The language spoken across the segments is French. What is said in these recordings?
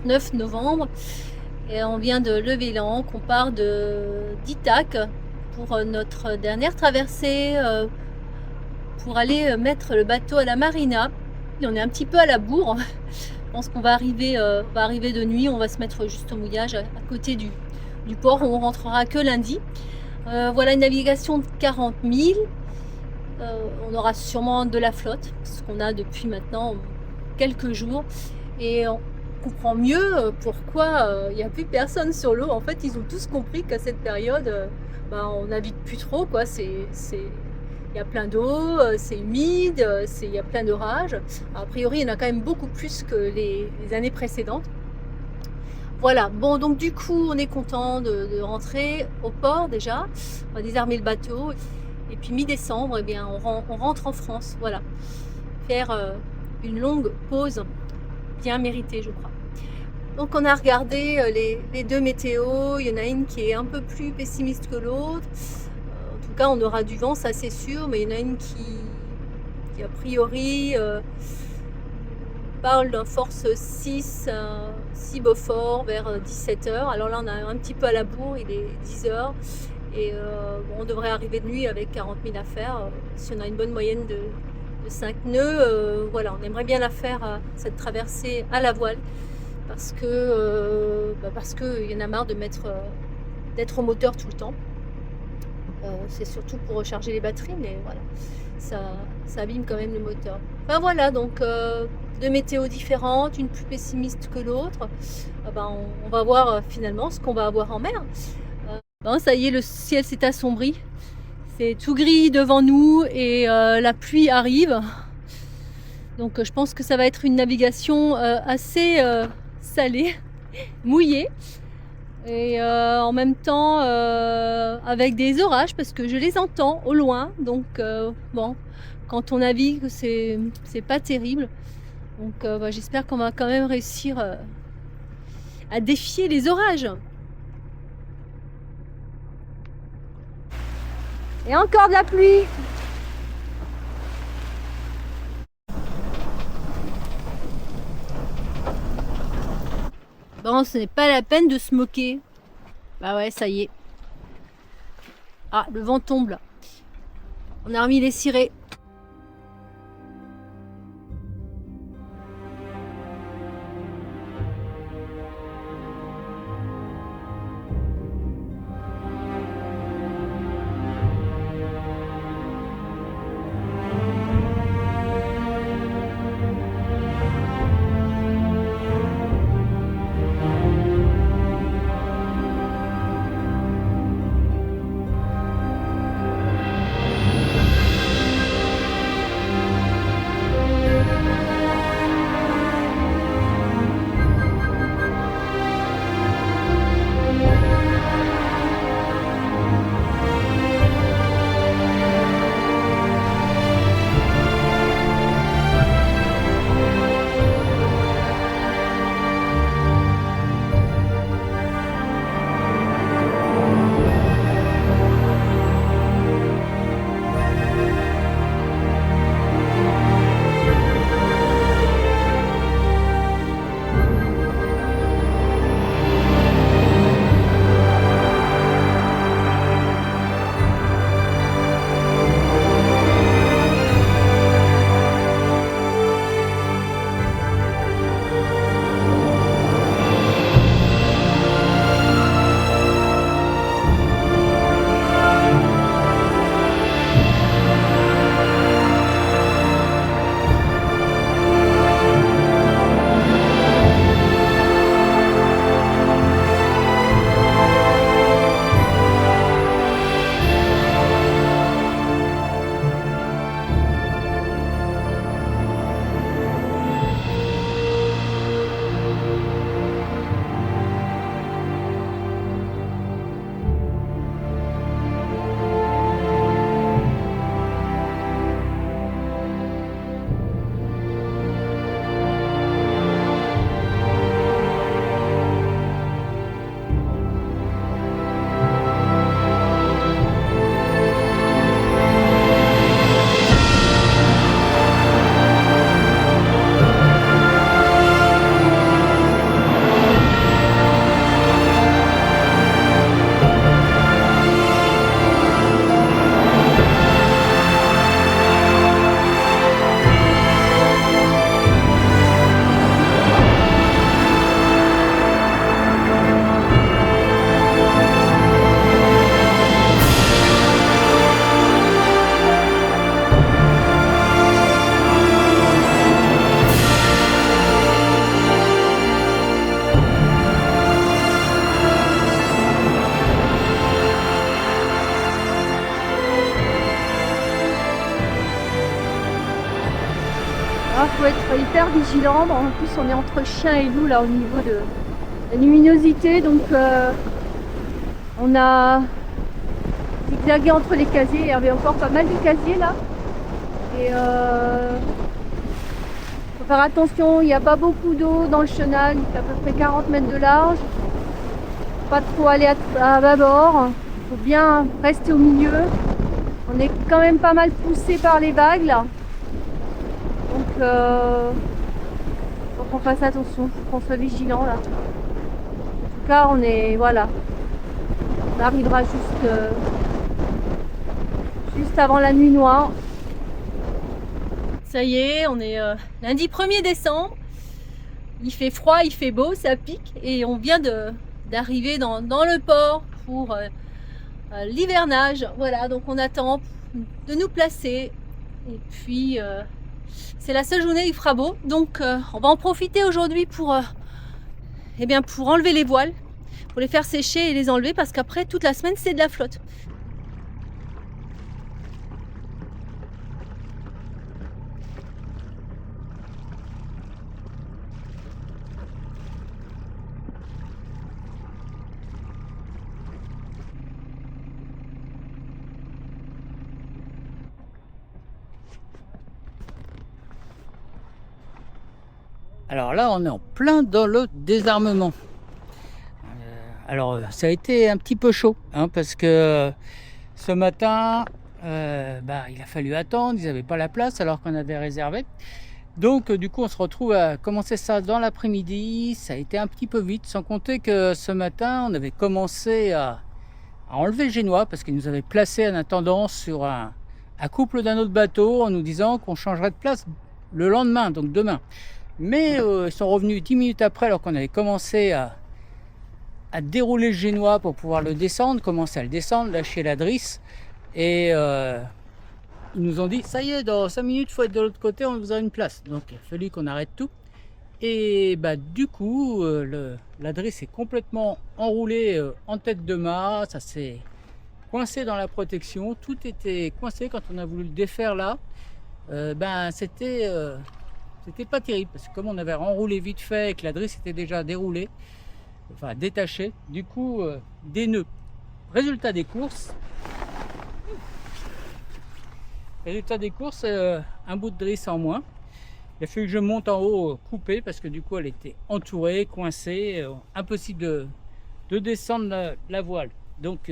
29 novembre et on vient de lever l'ancre. On part d'Ithaque pour notre dernière traversée pour aller mettre le bateau à la marina. Et on est un petit peu à la bourre. Je pense qu'on va arriver de nuit. On va se mettre juste au mouillage à côté du port où on rentrera que lundi. Voilà une navigation de 40 000. On aura sûrement de la flotte, ce qu'on a depuis maintenant quelques jours. Et on comprend mieux pourquoi il n'y a plus personne sur l'eau. En fait, ils ont tous compris qu'à cette période, on navigue plus trop, quoi. Il y a plein d'eau, c'est humide, il y a plein d'orages. A priori, il y en a quand même beaucoup plus que les années précédentes. Voilà, bon, donc du coup, on est content de rentrer au port déjà. On va désarmer le bateau. Et puis mi-décembre, eh bien, on rentre en France. Voilà, faire une longue pause bien méritée, je crois. Donc on a regardé les deux météos. Il y en a une qui est un peu plus pessimiste que l'autre. En tout cas, on aura du vent, ça c'est sûr, mais il y en a une qui a priori parle d'un force 6, 6 Beaufort vers 17h. Alors là, on a un petit peu à la bourre, il est 10h. Et on devrait arriver de nuit avec 40 000 à faire. Si on a une bonne moyenne de 5 nœuds, voilà, on aimerait bien la faire, cette traversée à la voile. Parce que il y en a marre d'être au moteur tout le temps. C'est surtout pour recharger les batteries, mais voilà, ça abîme quand même le moteur. Enfin voilà, donc deux météos différentes, une plus pessimiste que l'autre. On va voir finalement ce qu'on va avoir en mer. Ça y est, le ciel s'est assombri. C'est tout gris devant nous et la pluie arrive. Donc je pense que ça va être une navigation assez salée, mouillée. Et en même temps avec des orages parce que je les entends au loin. Donc bon, quand on navigue, c'est pas terrible. Donc j'espère qu'on va quand même réussir à défier les orages. Et encore de la pluie. Bon, ce n'est pas la peine de se moquer. Bah ouais, ça y est. Ah, le vent tombe là. On a remis les cirés. hyper vigilants. En plus, on est entre chien et loup là au niveau de la luminosité, donc on a zigzagué entre les casiers. Il y avait encore pas mal de casiers là. Et faut faire attention, il n'y a pas beaucoup d'eau dans le chenal, il fait à peu près 40 mètres de large. Pas trop aller à bâbord, il faut bien rester au milieu. On est quand même pas mal poussé par les vagues là. Donc faut qu'on fasse attention, faut qu'on soit vigilant là. En tout cas, on est voilà. On arrivera juste avant la nuit noire. Ça y est, on est lundi 1er décembre. Il fait froid, il fait beau, ça pique. Et on vient d'arriver dans le port pour l'hivernage. Voilà, donc on attend de nous placer. Et puis, c'est la seule journée où il fera beau. Donc, on va en profiter aujourd'hui pour enlever les voiles, pour les faire sécher et les enlever. Parce qu'après, toute la semaine, c'est de la flotte. Alors là, on est en plein dans le désarmement. Alors, ça a été un petit peu chaud, parce que ce matin, il a fallu attendre, ils n'avaient pas la place alors qu'on avait réservé. Donc, du coup, on se retrouve à commencer ça dans l'après-midi. Ça a été un petit peu vite, sans compter que ce matin, on avait commencé à enlever le génois parce qu'ils nous avaient placé en attendant sur un couple d'un autre bateau en nous disant qu'on changerait de place le lendemain, donc demain. Mais ils sont revenus 10 minutes après alors qu'on avait commencé à dérouler le génois pour pouvoir le descendre, commencer à le descendre, lâcher la drisse. Et ils nous ont dit, ça y est, dans 5 minutes, il faut être de l'autre côté, on vous a une place. Donc il a fallu qu'on arrête tout. Et du coup, la drisse est complètement enroulée en tête de mât, ça s'est coincé dans la protection, tout était coincé. Quand on a voulu le défaire là, c'était pas terrible, parce que comme on avait enroulé vite fait et que la drisse était déjà déroulée, enfin détachée, du coup des nœuds. Résultat des courses, un bout de drisse en moins. Il a fallu que je monte en haut couper parce que du coup elle était entourée, coincée, impossible de descendre la voile. Donc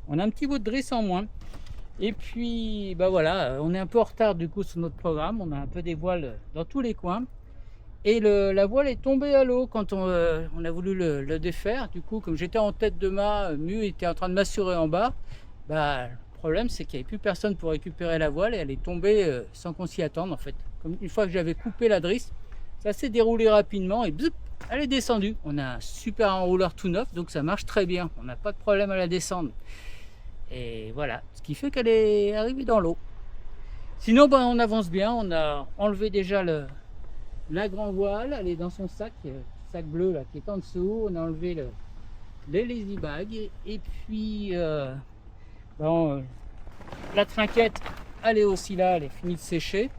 on a un petit bout de drisse en moins. Et puis voilà, on est un peu en retard du coup sur notre programme, on a un peu des voiles dans tous les coins. Et la voile est tombée à l'eau quand on a voulu le défaire. Du coup, comme j'étais en tête de mât, Mu était en train de m'assurer en bas. Le problème c'est qu'il n'y avait plus personne pour récupérer la voile et elle est tombée sans qu'on s'y attende en fait. Comme une fois que j'avais coupé la drisse, ça s'est déroulé rapidement et bzoup, elle est descendue. On a un super enrouleur tout neuf, donc ça marche très bien. On n'a pas de problème à la descendre. Et voilà, ce qui fait qu'elle est arrivée dans l'eau. Sinon, on avance bien. On a enlevé déjà la grand voile, elle est dans son sac bleu là qui est en dessous. On a enlevé les lazy bags et puis la trinquette, elle est aussi là, elle est finie de sécher.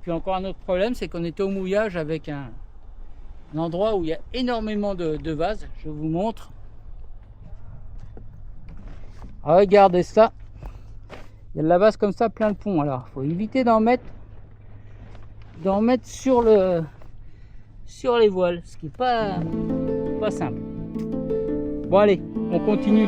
Puis encore un autre problème, c'est qu'on était au mouillage avec un endroit où il y a énormément de vases. Je vous montre. Regardez ça, il y a de la vase comme ça plein le pont. Alors il faut éviter d'en mettre sur les voiles, ce qui est pas simple. Bon allez, on continue.